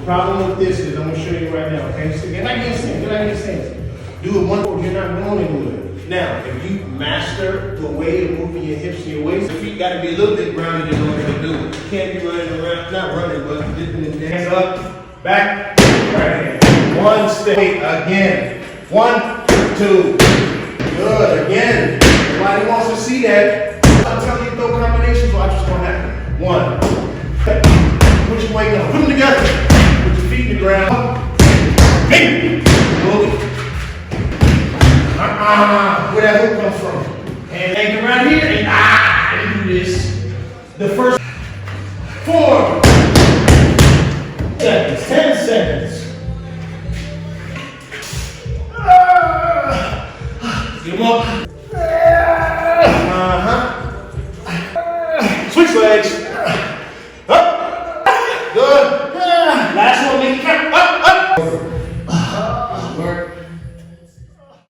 problem with this is, I'm gonna show you right now, okay? So get like your stance. Do it one more, you're not going to do it. Now, if you master the way of moving your hips and your waist, your feet gotta be a little bit grounded in order to do it. You can't be running around, not running, but dipping the hands up, back, right hand. One step, again. 1, 2, good, again. Nobody wants to see that. I'm telling you, throw combinations, watch what's gonna happen. 1, put your weight on, put them together. Put your feet in the ground. Hey, move it. Where that hook comes from. And anchor around here and do this. The first 4 seconds, 10 seconds. Get them up. Switch legs.